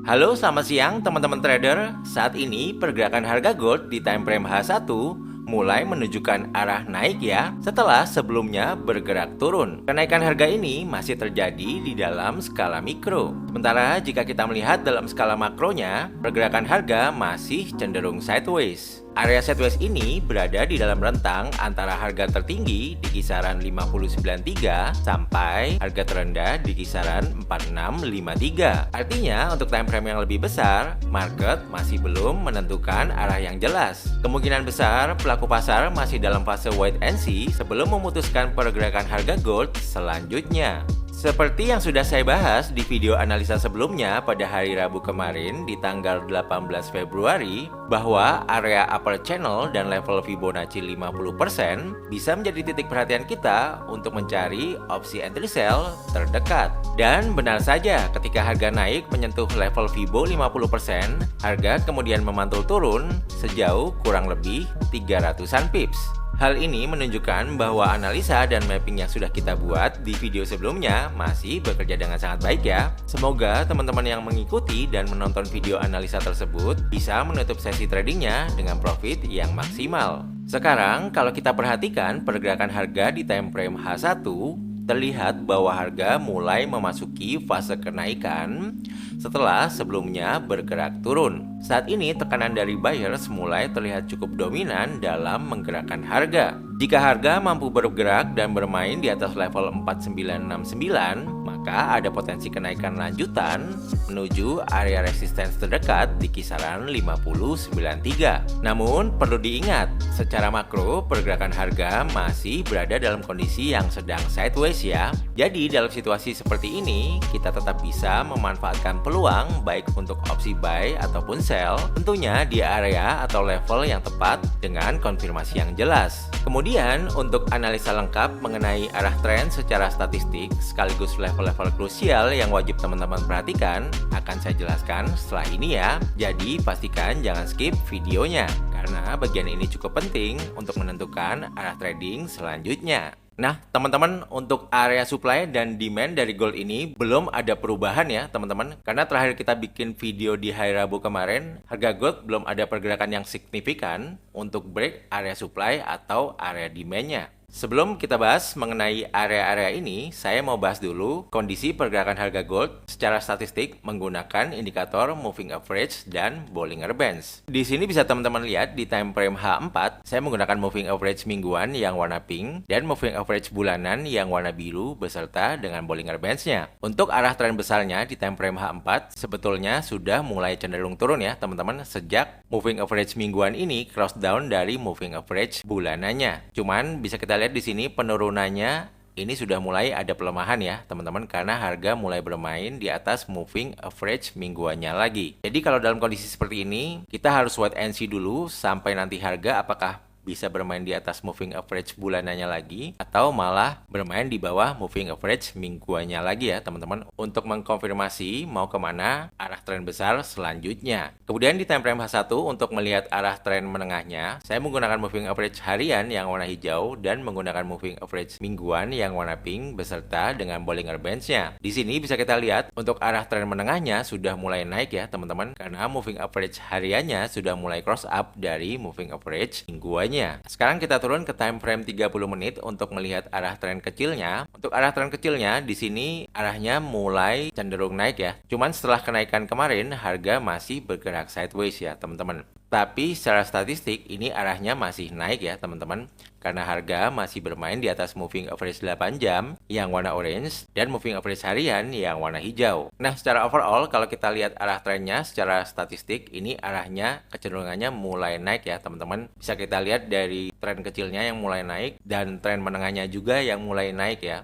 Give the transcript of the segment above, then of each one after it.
Halo, selamat siang teman-teman trader. Saat ini pergerakan harga gold di time frame H1 mulai menunjukkan arah naik ya, setelah sebelumnya bergerak turun. Kenaikan harga ini masih terjadi di dalam skala mikro. Sementara jika kita melihat dalam skala makronya, pergerakan harga masih cenderung sideways. Area sideways ini berada di dalam rentang antara harga tertinggi di kisaran 593 sampai harga terendah di kisaran 4653. Artinya untuk time frame yang lebih besar, market masih belum menentukan arah yang jelas. Kemungkinan besar pelaku pasar masih dalam fase wait and see sebelum memutuskan pergerakan harga gold selanjutnya. Seperti yang sudah saya bahas di video analisa sebelumnya pada hari Rabu kemarin di tanggal 18 Februari, bahwa area upper channel dan level Fibonacci 50% bisa menjadi titik perhatian kita untuk mencari opsi entry sell terdekat. Dan benar saja, ketika harga naik menyentuh level Fibo 50%, harga kemudian memantul turun sejauh kurang lebih 300-an pips. Hal ini menunjukkan bahwa analisa dan mapping yang sudah kita buat di video sebelumnya masih bekerja dengan sangat baik ya. Semoga teman-teman yang mengikuti dan menonton video analisa tersebut bisa menutup sesi tradingnya dengan profit yang maksimal. Sekarang kalau kita perhatikan pergerakan harga di time frame H1, terlihat bahwa harga mulai memasuki fase kenaikan setelah sebelumnya bergerak turun. Saat ini tekanan dari buyers mulai terlihat cukup dominan dalam menggerakkan harga. Jika harga mampu bergerak dan bermain di atas level 4969, maka ada potensi kenaikan lanjutan menuju area resistance terdekat di kisaran 5093. Namun perlu diingat, secara makro pergerakan harga masih berada dalam kondisi yang sedang sideways ya. Jadi dalam situasi seperti ini, kita tetap bisa memanfaatkan peluang baik untuk opsi buy ataupun sell, tentunya di area atau level yang tepat dengan konfirmasi yang jelas. Kemudian untuk analisa lengkap mengenai arah tren secara statistik sekaligus level-level krusial yang wajib teman-teman perhatikan akan saya jelaskan setelah ini ya. Jadi pastikan jangan skip videonya karena bagian ini cukup penting untuk menentukan arah trading selanjutnya. Nah, teman-teman, untuk area supply dan demand dari gold ini belum ada perubahan ya, teman-teman. Karena terakhir kita bikin video di hari Rabu kemarin, harga gold belum ada pergerakan yang signifikan untuk break area supply atau area demand-nya. Sebelum kita bahas mengenai area-area ini, saya mau bahas dulu kondisi pergerakan harga gold secara statistik menggunakan indikator moving average dan Bollinger Bands. Di sini bisa teman-teman lihat di time frame H4, saya menggunakan moving average mingguan yang warna pink dan moving average bulanan yang warna biru beserta dengan Bollinger Bands-nya. Untuk arah tren besarnya di time frame H4 sebetulnya sudah mulai cenderung turun ya, teman-teman, sejak moving average mingguan ini cross down dari moving average bulanannya. Cuman bisa kita lihat di sini penurunannya ini sudah mulai ada pelemahan ya teman-teman, karena harga mulai bermain di atas moving average mingguannya lagi. Jadi kalau dalam kondisi seperti ini kita harus wait and see dulu sampai nanti harga apakah bisa bermain di atas moving average bulanannya lagi atau malah bermain di bawah moving average mingguannya lagi ya teman-teman, untuk mengkonfirmasi mau kemana arah tren besar selanjutnya. Kemudian di time frame H1 untuk melihat arah tren menengahnya, saya menggunakan moving average harian yang warna hijau dan menggunakan moving average mingguan yang warna pink beserta dengan Bollinger Bands-nya. Di sini bisa kita lihat untuk arah tren menengahnya sudah mulai naik ya teman-teman, karena moving average hariannya sudah mulai cross up dari moving average mingguannya. Sekarang kita turun ke time frame 30 menit untuk melihat arah tren kecilnya. Untuk arah tren kecilnya di sini arahnya mulai cenderung naik ya. Cuman setelah kenaikan kemarin harga masih bergerak sideways ya teman-teman. Tapi secara statistik ini arahnya masih naik ya teman-teman, karena harga masih bermain di atas moving average 8 jam yang warna orange dan moving average harian yang warna hijau. Nah, secara overall kalau kita lihat arah trennya secara statistik ini arahnya kecenderungannya mulai naik ya teman-teman. Bisa kita lihat dari tren kecilnya yang mulai naik dan tren menengahnya juga yang mulai naik ya.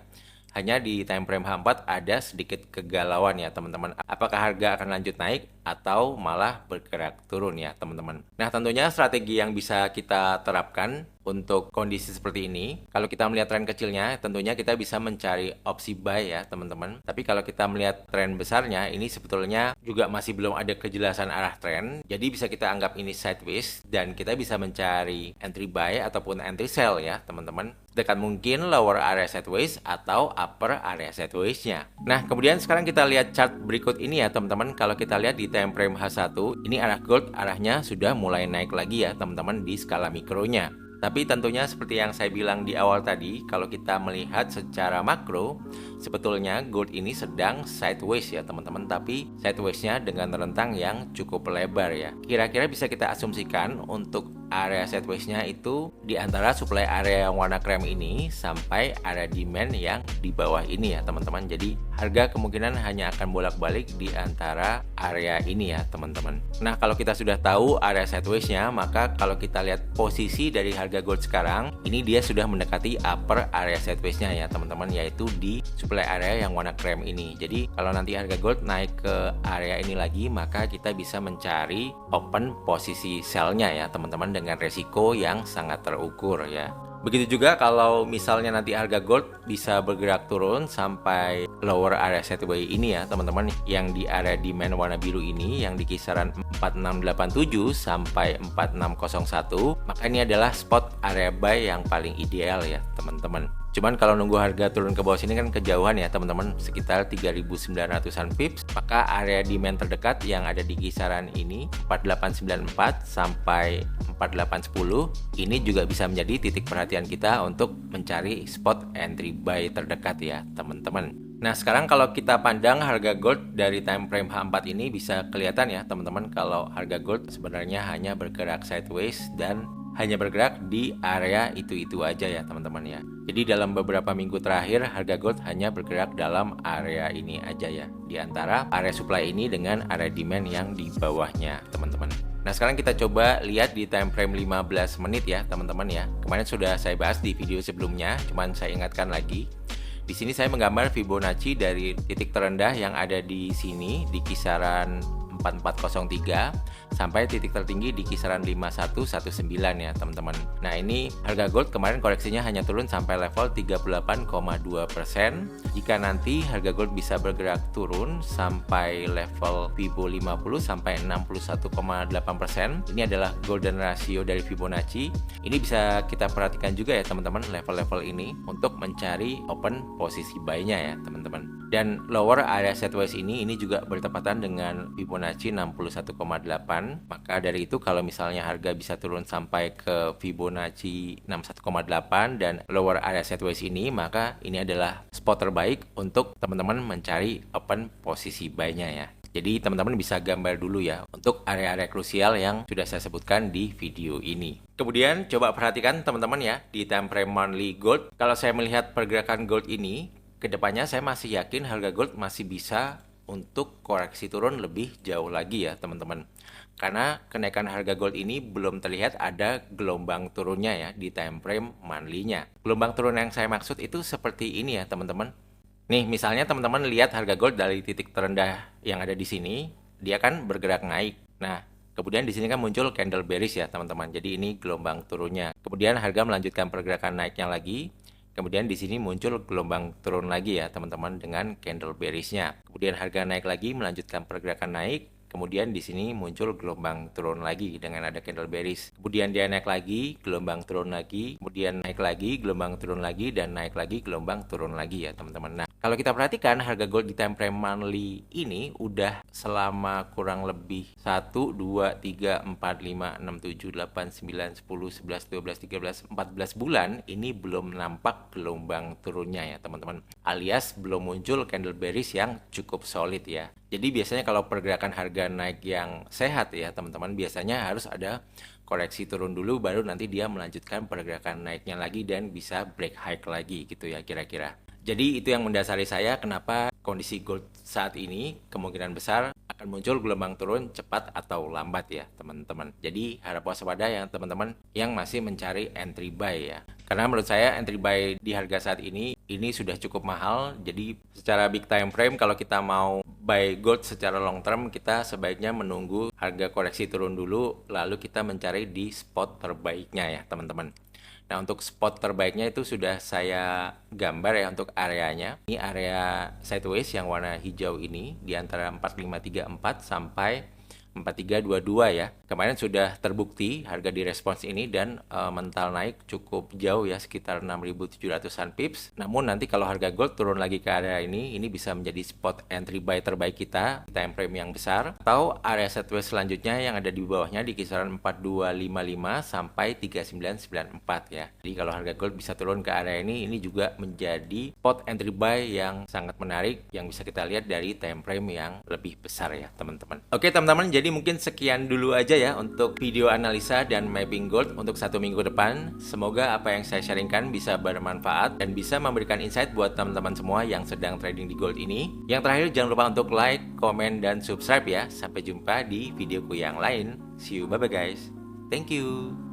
Hanya di time frame H4 ada sedikit kegalauan ya teman-teman. Apakah harga akan lanjut naik atau malah bergerak turun ya teman-teman. Nah, tentunya strategi yang bisa kita terapkan untuk kondisi seperti ini, kalau kita melihat tren kecilnya, tentunya kita bisa mencari opsi buy ya teman-teman. Tapi kalau kita melihat tren besarnya, ini sebetulnya juga masih belum ada kejelasan arah tren. Jadi bisa kita anggap ini sideways dan kita bisa mencari entry buy ataupun entry sell ya teman-teman. Dekat mungkin lower area sideways atau upper area sideways-nya. Nah, kemudian sekarang kita lihat chart berikut ini ya teman-teman. Kalau kita lihat di time frame H1, ini arah gold arahnya sudah mulai naik lagi ya teman-teman di skala mikronya. Tapi tentunya seperti yang saya bilang di awal tadi, kalau kita melihat secara makro, sebetulnya gold ini sedang sideways ya teman-teman, tapi sideways-nya dengan rentang yang cukup lebar ya. Kira-kira bisa kita asumsikan untuk area sideways-nya itu di antara supply area yang warna krem ini sampai area demand yang di bawah ini ya teman-teman. Jadi harga kemungkinan hanya akan bolak-balik di antara area ini ya teman-teman. Nah, kalau kita sudah tahu area sideways-nya, maka kalau kita lihat posisi dari harga gold sekarang, ini dia sudah mendekati upper area sideways-nya ya teman-teman, yaitu di supply area yang warna krem ini. Jadi kalau nanti harga gold naik ke area ini lagi, maka kita bisa mencari open posisi sell-nya ya teman-teman, dengan resiko yang sangat terukur ya. Begitu juga kalau misalnya nanti harga gold bisa bergerak turun sampai lower area sideways ini ya teman-teman, yang di area demand warna biru ini yang di kisaran 4687 sampai 4601, maka ini adalah spot area buy yang paling ideal ya teman-teman. Cuman kalau nunggu harga turun ke bawah sini kan kejauhan ya teman-teman, sekitar 3.900-an pips, maka area demand terdekat yang ada di kisaran ini 4894 sampai 4810 ini juga bisa menjadi titik perhatian kita untuk mencari spot entry buy terdekat ya teman-teman. Nah, sekarang kalau kita pandang harga gold dari time frame H4 ini, bisa kelihatan ya teman-teman kalau harga gold sebenarnya hanya bergerak sideways dan hanya bergerak di area itu-itu aja ya teman-teman ya. Jadi dalam beberapa minggu terakhir harga gold hanya bergerak dalam area ini aja ya, di antara area supply ini dengan area demand yang di bawahnya teman-teman. Nah, sekarang kita coba lihat di time frame 15 menit ya teman-teman ya. Kemarin sudah saya bahas di video sebelumnya, cuman saya ingatkan lagi. Di sini saya menggambar Fibonacci dari titik terendah yang ada di sini di kisaran 4403 sampai titik tertinggi di kisaran 5119 ya teman-teman. Nah, ini harga gold kemarin koreksinya hanya turun sampai level 38,2%. Jika nanti harga gold bisa bergerak turun sampai level Fibo 50 sampai 61,8%, ini adalah golden ratio dari Fibonacci. Ini bisa kita perhatikan juga ya teman-teman, level-level ini untuk mencari open posisi buy-nya ya teman-teman. Dan lower area sideways ini juga bertepatan dengan Fibonacci 61,8. Maka dari itu kalau misalnya harga bisa turun sampai ke Fibonacci 61,8 dan lower area sideways ini, maka ini adalah spot terbaik untuk teman-teman mencari open posisi buy-nya ya. Jadi teman-teman bisa gambar dulu ya untuk area-area krusial yang sudah saya sebutkan di video ini. Kemudian coba perhatikan teman-teman ya di time frame monthly gold. Kalau saya melihat pergerakan gold ini, kedepannya saya masih yakin harga gold masih bisa untuk koreksi turun lebih jauh lagi ya teman-teman. Karena kenaikan harga gold ini belum terlihat ada gelombang turunnya ya di time frame monthly-nya. Gelombang turun yang saya maksud itu seperti ini ya teman-teman. Nih, misalnya teman-teman lihat harga gold dari titik terendah yang ada di sini, dia kan bergerak naik. Nah, kemudian di sini kan muncul candle bearish ya teman-teman. Jadi ini gelombang turunnya. Kemudian harga melanjutkan pergerakan naiknya lagi. Kemudian di sini muncul gelombang turun lagi ya teman-teman dengan candle bearish-nya. Kemudian harga naik lagi melanjutkan pergerakan naik. Kemudian di sini muncul gelombang turun lagi dengan ada candle bearish. Kemudian dia naik lagi, gelombang turun lagi, kemudian naik lagi, gelombang turun lagi, dan naik lagi, gelombang turun lagi ya teman-teman. Nah, kalau kita perhatikan harga gold di time frame monthly ini udah selama kurang lebih 1, 2, 3, 4, 5, 6, 7, 8, 9, 10, 11, 12, 13, 14 bulan ini belum nampak gelombang turunnya ya teman-teman. Alias belum muncul candle bearish yang cukup solid ya. Jadi biasanya kalau pergerakan harga naik yang sehat ya teman-teman, biasanya harus ada koreksi turun dulu baru nanti dia melanjutkan pergerakan naiknya lagi dan bisa break high lagi gitu ya kira-kira. Jadi itu yang mendasari saya kenapa kondisi gold saat ini kemungkinan besar akan muncul gelombang turun cepat atau lambat ya teman-teman. Jadi harap waspada ya teman-teman yang masih mencari entry buy ya. Karena menurut saya entry buy di harga saat ini sudah cukup mahal. Jadi secara big time frame kalau kita mau buy gold secara long term, kita sebaiknya menunggu harga koreksi turun dulu lalu kita mencari di spot terbaiknya ya teman-teman. Nah, untuk spot terbaiknya itu sudah saya gambar ya untuk areanya. Ini area sideways yang warna hijau ini di antara 4534 sampai 4322 ya. Kemarin sudah terbukti harga di respons ini dan mental naik cukup jauh ya, sekitar 6.700-an pips. Namun nanti kalau harga gold turun lagi ke area ini bisa menjadi spot entry buy terbaik kita di time frame yang besar, atau area sideways selanjutnya yang ada di bawahnya di kisaran 4255 sampai 3994 ya. Jadi kalau harga gold bisa turun ke area ini juga menjadi spot entry buy yang sangat menarik yang bisa kita lihat dari time frame yang lebih besar ya teman-teman. Oke teman-teman, jadi mungkin sekian dulu aja ya untuk video analisa dan mapping gold untuk 1 minggu depan. Semoga apa yang saya sharingkan bisa bermanfaat dan bisa memberikan insight buat teman-teman semua yang sedang trading di gold ini. Yang terakhir, jangan lupa untuk like, komen, dan subscribe ya. Sampai jumpa di videoku yang lain. See you, bye-bye guys. Thank you.